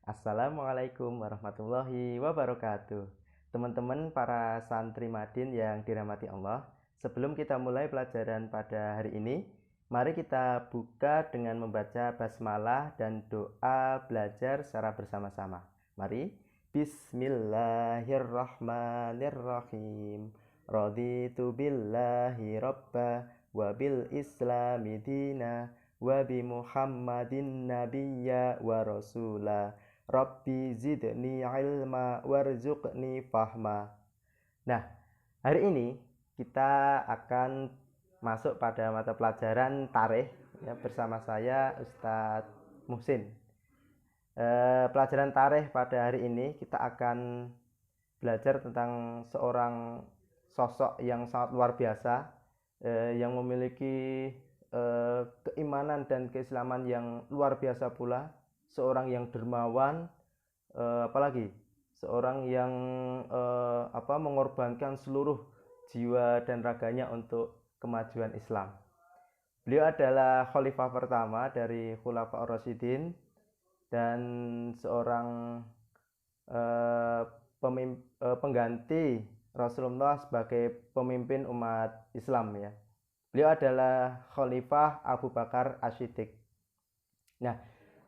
Assalamualaikum warahmatullahi wabarakatuh. Teman-teman para santri Madin yang dirahmati Allah, sebelum kita mulai pelajaran pada hari ini, mari kita buka dengan membaca basmalah dan doa belajar secara bersama-sama. Mari. Bismillahirrahmanirrahim. Raditu billahi robba wa bil islami dina wa bi Muhammadin nabiyya wa rasula. Rabbi zidni ilma warzuqni fahma. Nah, hari ini kita akan masuk pada mata pelajaran tarikh ya, bersama saya Ustadz Muhsin. Pelajaran tarikh pada hari ini kita akan belajar tentang seorang sosok yang sangat luar biasa, yang memiliki keimanan dan keislaman yang luar biasa pula, seorang yang dermawan, apalagi seorang yang mengorbankan seluruh jiwa dan raganya untuk kemajuan Islam. Beliau adalah khalifah pertama dari Khulafaur Rasyidin dan seorang pengganti Rasulullah sebagai pemimpin umat Islam ya. Beliau adalah Khalifah Abu Bakar As-Siddiq. Nah,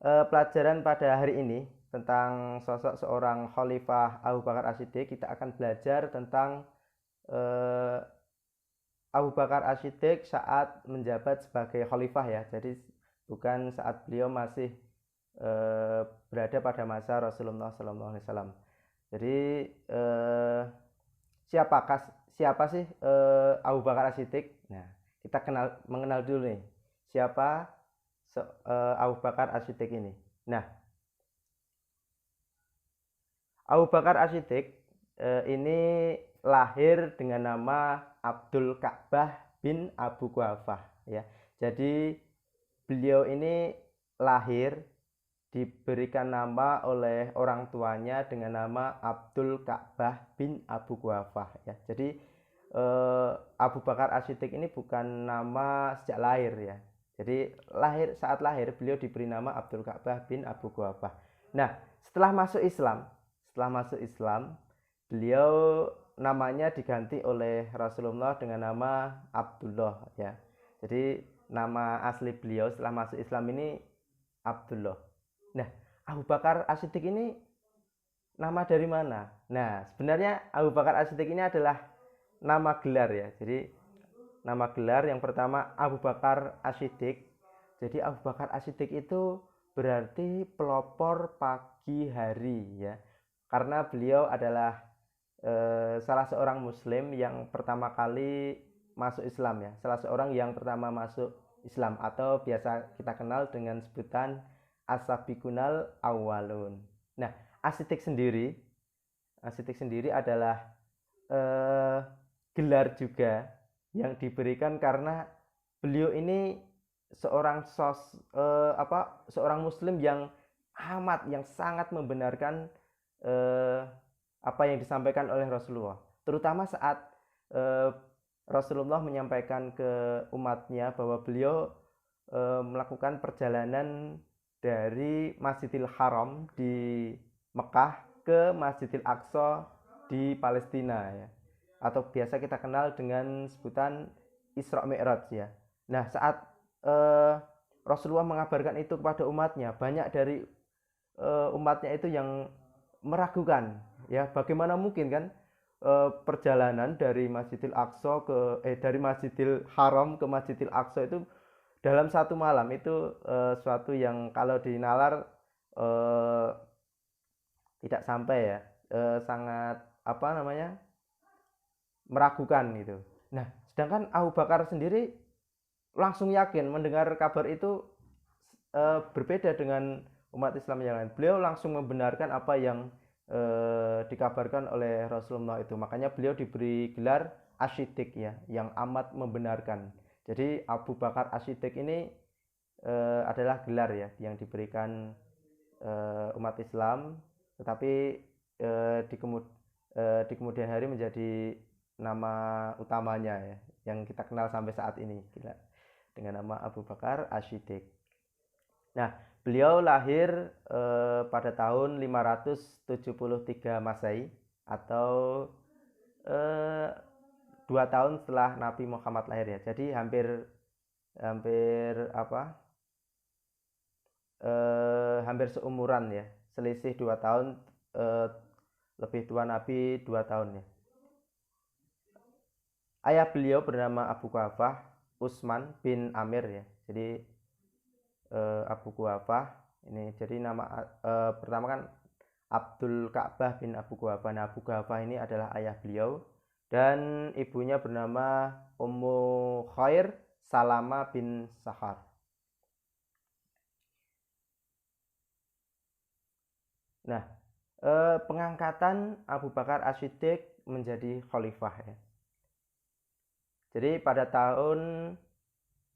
pelajaran pada hari ini tentang sosok seorang Khalifah Abu Bakar As-Siddiq, kita akan belajar tentang Abu Bakar As-Siddiq saat menjabat sebagai khalifah ya. Jadi bukan saat beliau masih berada pada masa Rasulullah SAW. Jadi siapa sih Abu Bakar As-Siddiq? Nah, kita mengenal dulu nih siapa Abu Bakar As-Siddiq ini. Nah, Abu Bakar As-Siddiq ini lahir dengan nama Abdul Ka'bah bin Abu Quhafah ya. Jadi beliau ini lahir diberikan nama oleh orang tuanya dengan nama Abdul Ka'bah bin Abu Quhafah ya. Jadi Abu Bakar As-Siddiq ini bukan nama sejak lahir ya. Jadi saat lahir beliau diberi nama Abdul Ka'bah bin Abu Quhafah. Nah, setelah masuk Islam, beliau namanya diganti oleh Rasulullah dengan nama Abdullah ya. Jadi nama asli beliau setelah masuk Islam ini Abdullah. Nah, Abu Bakar As-Siddiq ini nama dari mana? Nah, sebenarnya Abu Bakar As-Siddiq ini adalah nama gelar ya. Jadi nama gelar yang pertama Abu Bakar As-Siddiq. Jadi Abu Bakar As-Siddiq itu berarti pelopor pagi hari ya. Karena beliau adalah salah seorang muslim yang pertama kali masuk Islam ya. Salah seorang yang pertama masuk Islam atau biasa kita kenal dengan sebutan as-sabiqunal awwalun. Nah, As-Siddiq sendiri adalah gelar juga yang diberikan karena beliau ini seorang muslim yang sangat membenarkan apa yang disampaikan oleh Rasulullah, terutama saat Rasulullah menyampaikan ke umatnya bahwa beliau melakukan perjalanan dari Masjidil Haram di Mekah ke Masjidil Aqsa di Palestina ya, atau biasa kita kenal dengan sebutan Isra Mi'raj ya. Nah, saat Rasulullah mengabarkan itu kepada umatnya, banyak dari umatnya itu yang meragukan ya, bagaimana mungkin kan perjalanan dari Masjidil Haram ke Masjidil Aqsa itu dalam satu malam. Itu suatu yang kalau dinalar tidak sampai ya, sangat meragukan gitu. Nah, sedangkan Abu Bakar sendiri langsung yakin mendengar kabar itu berbeda dengan umat Islam yang lain. Beliau langsung membenarkan apa yang dikabarkan oleh Rasulullah itu. Makanya beliau diberi gelar As-Siddiq ya, yang amat membenarkan. Jadi Abu Bakar As-Siddiq ini adalah gelar ya yang diberikan umat Islam, tetapi di kemudian hari menjadi nama utamanya ya, yang kita kenal sampai saat ini dengan nama Abu Bakar As-Siddiq. Nah, Beliau lahir pada tahun 573 Masehi atau eh, 2 tahun setelah Nabi Muhammad lahir ya. Jadi hampir hampir apa? Hampir seumuran ya. Selisih 2 tahun, eh, lebih tua Nabi 2 tahun ya. Ayah beliau bernama Abu Quhafah Utsman bin Amir ya. Jadi Abu Quhafah ini jadi nama pertama kan Abdul Ka'bah bin Abu Quhafah. Nah, Abu Quhafah ini adalah ayah beliau dan ibunya bernama Ummu Khair Salama bin Sahar. Nah, pengangkatan Abu Bakar As-Siddiq menjadi khalifah ya. Jadi pada tahun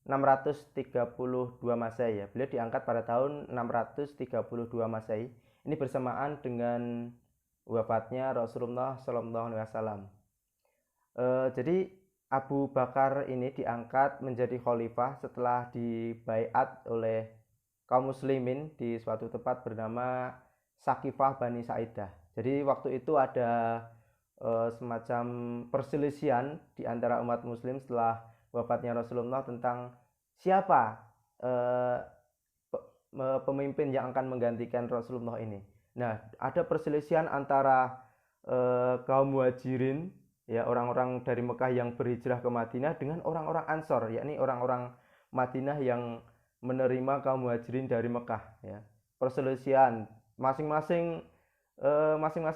632 Masehi ya. Beliau diangkat pada tahun 632 Masehi. Ini bersamaan dengan wafatnya Rasulullah Shallallahu Alaihi Wasallam. Jadi Abu Bakar ini diangkat menjadi khalifah setelah dibaiat oleh kaum muslimin di suatu tempat bernama Sakifah Bani Sa'idah. Jadi waktu itu ada semacam perselisihan di antara umat muslim setelah wafatnya Rasulullah tentang siapa pemimpin yang akan menggantikan Rasulullah ini. Nah, ada perselisihan antara kaum muhajirin ya, orang-orang dari Mekah yang berhijrah ke Madinah dengan orang-orang Ansor, yakni orang-orang Madinah yang menerima kaum muhajirin dari Mekah ya. Perselisihan masing-masing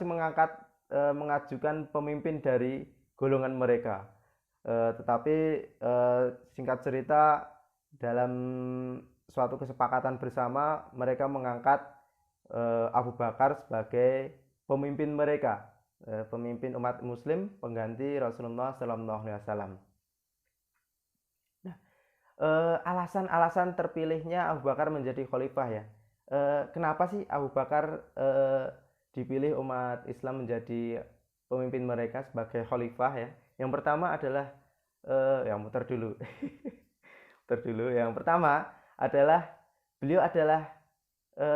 mengangkat mengajukan pemimpin dari golongan mereka. Tetapi singkat cerita dalam suatu kesepakatan bersama mereka mengangkat Abu Bakar sebagai pemimpin mereka, pemimpin umat muslim pengganti Rasulullah Sallallahu Alaihi Wasallam. Nah, alasan-alasan terpilihnya Abu Bakar menjadi khalifah ya. Kenapa sih Abu Bakar dipilih umat Islam menjadi pemimpin mereka sebagai khalifah ya? Yang pertama adalah yang muter dulu. Muter dulu. Yang pertama adalah beliau adalah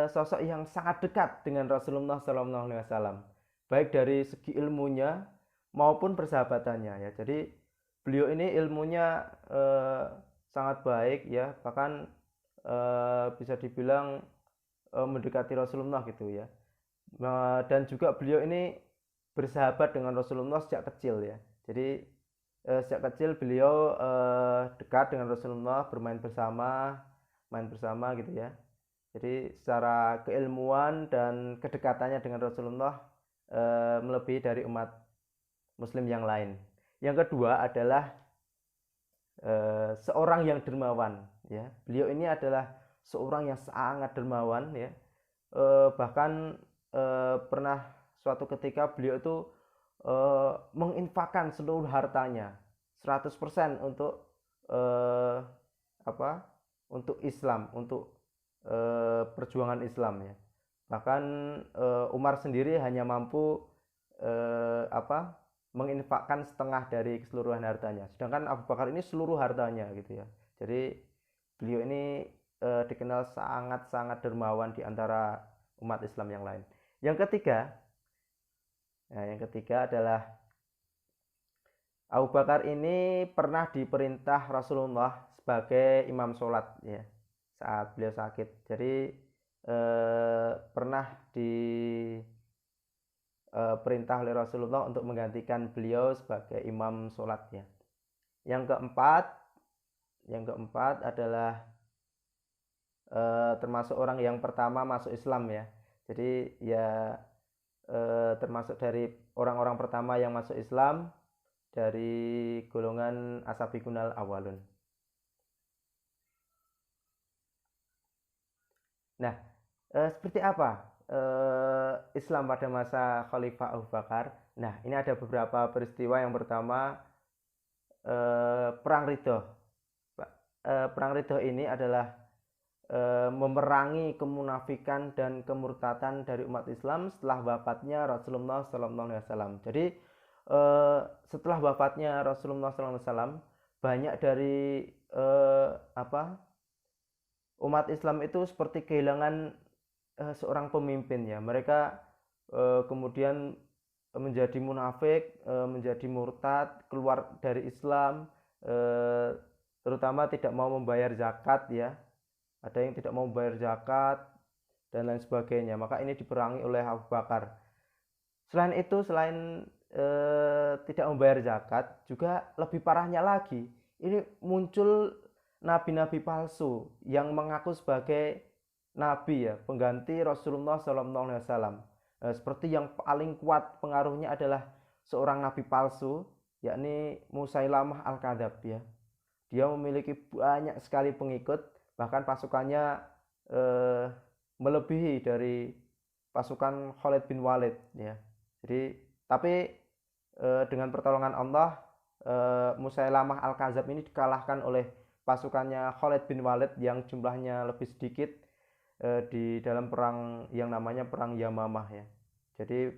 sosok yang sangat dekat dengan Rasulullah SAW, baik dari segi ilmunya maupun persahabatannya ya. Jadi beliau ini ilmunya sangat baik ya, bahkan bisa dibilang mendekati Rasulullah gitu ya. Dan juga beliau ini bersahabat dengan Rasulullah sejak kecil ya. Jadi sejak kecil beliau dekat dengan Rasulullah, bermain bersama, main bersama gitu ya. Jadi secara keilmuan dan kedekatannya dengan Rasulullah melebihi dari umat muslim yang lain. Yang kedua adalah seorang yang dermawan ya. Beliau ini adalah seorang yang sangat dermawan ya. Bahkan pernah suatu ketika beliau itu menginfakkan seluruh hartanya 100% untuk untuk Islam, untuk perjuangan Islam ya. Bahkan Umar sendiri hanya mampu menginfakkan setengah dari keseluruhan hartanya, sedangkan Abu Bakar ini seluruh hartanya gitu ya. Jadi beliau ini dikenal sangat-sangat dermawan di antara umat Islam yang lain. Yang ketiga adalah Abu Bakar ini pernah diperintah Rasulullah sebagai imam sholat ya saat beliau sakit. Jadi pernah diperintah oleh Rasulullah untuk menggantikan beliau sebagai imam sholat ya. Yang keempat adalah termasuk orang yang pertama masuk Islam ya. Jadi ya termasuk dari orang-orang pertama yang masuk Islam dari golongan Asabiqunal Awalun. Nah, seperti apa Islam pada masa Khalifah Abu Bakar? Nah, ini ada beberapa peristiwa. Yang pertama, Perang Ridho. Perang Ridho ini adalah memerangi kemunafikan dan kemurtatan dari umat Islam setelah wafatnya Rasulullah SAW. Jadi setelah wafatnya Rasulullah SAW, banyak dari umat Islam itu seperti kehilangan seorang pemimpin ya. Mereka kemudian menjadi munafik, menjadi murtad, keluar dari Islam, terutama tidak mau membayar zakat ya. Ada yang tidak mau membayar zakat dan lain sebagainya. Maka ini diperangi oleh Abu Bakar. Selain itu, selain tidak membayar zakat, juga lebih parahnya lagi, ini muncul nabi-nabi palsu yang mengaku sebagai nabi ya, pengganti Rasulullah SAW. Seperti yang paling kuat pengaruhnya adalah seorang nabi palsu, yakni Musailamah Al-Kadzab ya. Dia memiliki banyak sekali pengikut, bahkan pasukannya eh, melebihi dari pasukan Khalid bin Walid ya. Jadi tapi dengan pertolongan Allah, Musailamah Al-Kadzab ini dikalahkan oleh pasukannya Khalid bin Walid yang jumlahnya lebih sedikit di dalam perang yang namanya perang Yamamah ya. Jadi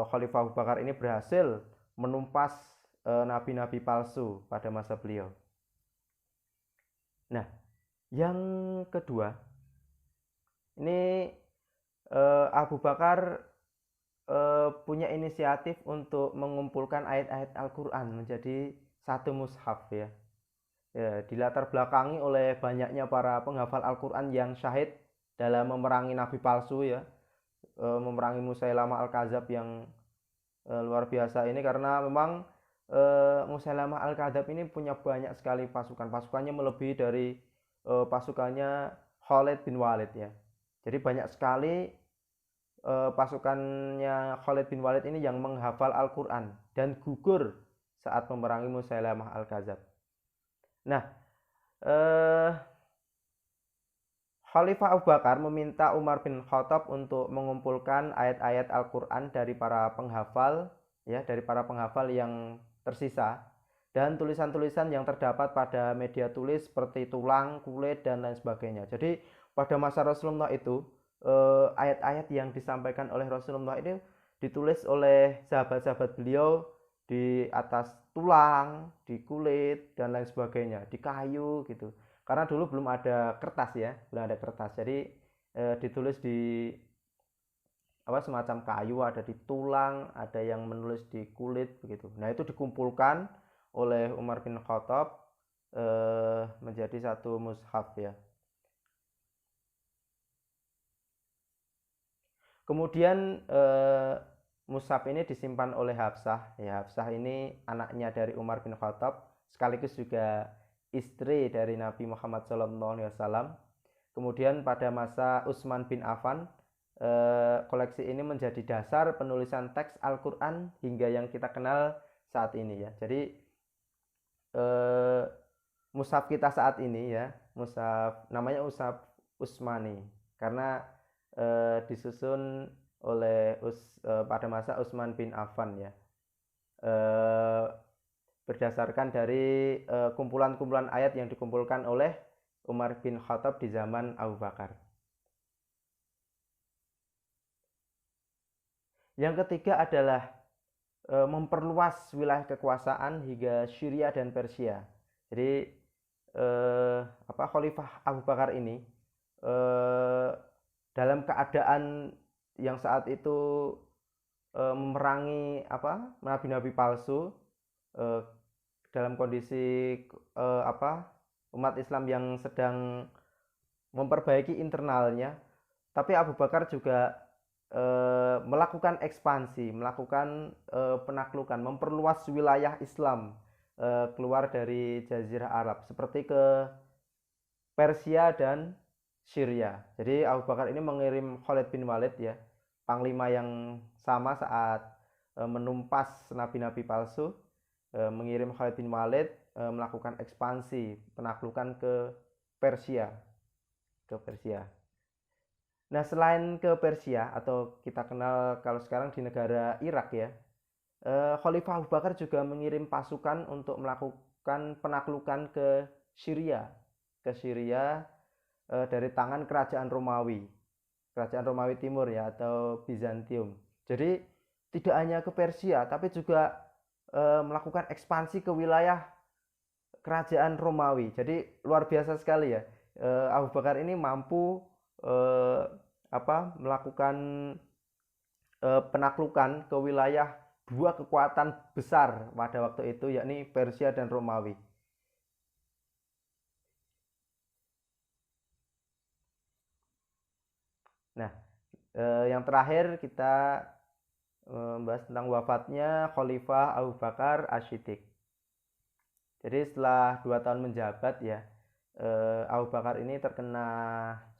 Khalifah Abu Bakar ini berhasil menumpas nabi-nabi palsu pada masa beliau. Nah, yang kedua, ini Abu Bakar punya inisiatif untuk mengumpulkan ayat-ayat Al-Quran menjadi satu mushaf ya. Ya, dilatar belakangi oleh banyaknya para penghafal Al-Quran yang syahid dalam memerangi nabi palsu ya, memerangi Musailamah Al-Kadzab yang luar biasa ini, karena memang Musailamah Al-Kadzab ini punya banyak sekali pasukannya melebihi dari pasukannya Khalid bin Walid ya. Jadi banyak sekali pasukannya Khalid bin Walid ini yang menghafal Al-Quran dan gugur saat memerangi Musailamah Al-Kadzab. Nah, Khalifah Abu Bakar meminta Umar bin Khattab untuk mengumpulkan ayat-ayat Al-Quran dari para penghafal ya, dari para penghafal yang tersisa, dan tulisan-tulisan yang terdapat pada media tulis seperti tulang, kulit dan lain sebagainya. Jadi pada masa Rasulullah itu ayat-ayat yang disampaikan oleh Rasulullah ini ditulis oleh sahabat-sahabat beliau di atas tulang, di kulit dan lain sebagainya, di kayu gitu. Karena dulu belum ada kertas ya, belum ada kertas. Jadi ditulis di semacam kayu, ada di tulang, ada yang menulis di kulit begitu. Nah, itu dikumpulkan oleh Umar bin Khattab menjadi satu mushaf ya. Kemudian mushaf ini disimpan oleh Hafsah. Ya, Hafsah ini anaknya dari Umar bin Khattab, sekaligus juga istri dari Nabi Muhammad SAW. Kemudian pada masa Utsman bin Affan, koleksi ini menjadi dasar penulisan teks Al-Quran hingga yang kita kenal saat ini ya. Jadi mushaf kita saat ini ya, mushaf namanya mushaf Utsmani karena disusun oleh pada masa Utsman bin Affan ya, berdasarkan dari kumpulan-kumpulan ayat yang dikumpulkan oleh Umar bin Khattab di zaman Abu Bakar. Yang ketiga adalah memperluas wilayah kekuasaan hingga Syria dan Persia. Jadi Khalifah Abu Bakar ini dalam keadaan yang saat itu memerangi nabi-nabi palsu, dalam kondisi umat Islam yang sedang memperbaiki internalnya, tapi Abu Bakar juga melakukan ekspansi, melakukan penaklukan, memperluas wilayah Islam keluar dari Jazirah Arab seperti ke Persia dan Syria. Jadi Abu Bakar ini mengirim Khalid bin Walid ya, panglima yang sama saat menumpas nabi-nabi palsu, mengirim Khalid bin Walid melakukan ekspansi, penaklukan ke Persia. Nah, selain ke Persia atau kita kenal kalau sekarang di negara Irak ya, Khalifah Abu Bakar juga mengirim pasukan untuk melakukan penaklukan ke Syria, dari tangan kerajaan Romawi Timur ya, atau Bizantium. Jadi tidak hanya ke Persia tapi juga melakukan ekspansi ke wilayah kerajaan Romawi. Jadi luar biasa sekali ya. Abu Bakar ini mampu eh, melakukan penaklukan ke wilayah dua kekuatan besar pada waktu itu, yakni Persia dan Romawi. Nah, yang terakhir kita membahas tentang wafatnya Khalifah Abu Bakar Ash-Shiddiq. Jadi setelah 2 tahun menjabat ya, Abu Bakar ini terkena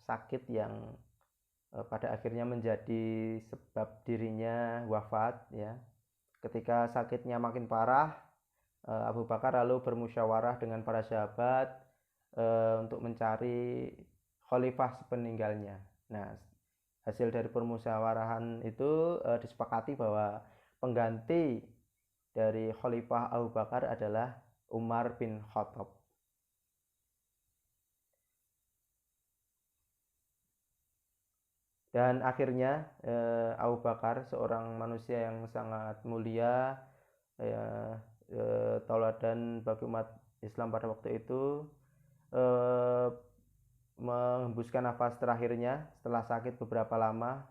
sakit yang pada akhirnya menjadi sebab dirinya wafat ya. Ketika sakitnya makin parah, Abu Bakar lalu bermusyawarah dengan para sahabat untuk mencari khalifah sepeninggalnya. Nah, hasil dari permusyawarahan itu disepakati bahwa pengganti dari khalifah Abu Bakar adalah Umar bin Khattab. Dan akhirnya Abu Bakar, seorang manusia yang sangat mulia, ya, tauladan bagi umat Islam pada waktu itu, eh, menghembuskan nafas terakhirnya setelah sakit beberapa lama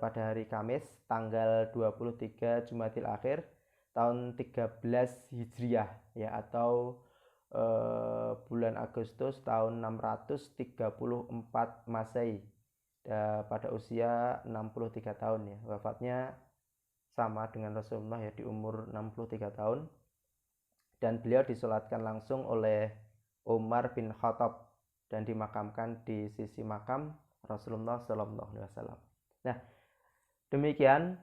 pada hari Kamis tanggal 23 Jumadil Akhir tahun 13 Hijriah ya, atau bulan Agustus tahun 634 Masehi, pada usia 63 tahun ya. Wafatnya sama dengan Rasulullah ya, di umur 63 tahun, dan beliau disolatkan langsung oleh Umar bin Khattab dan dimakamkan di sisi makam Rasulullah Shallallahu Alaihi Wasallam. Nah, demikian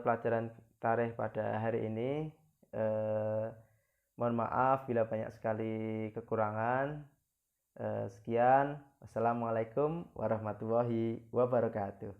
pelajaran tarikh pada hari ini. Mohon maaf bila banyak sekali kekurangan. Sekian, wassalamualaikum warahmatullahi wabarakatuh.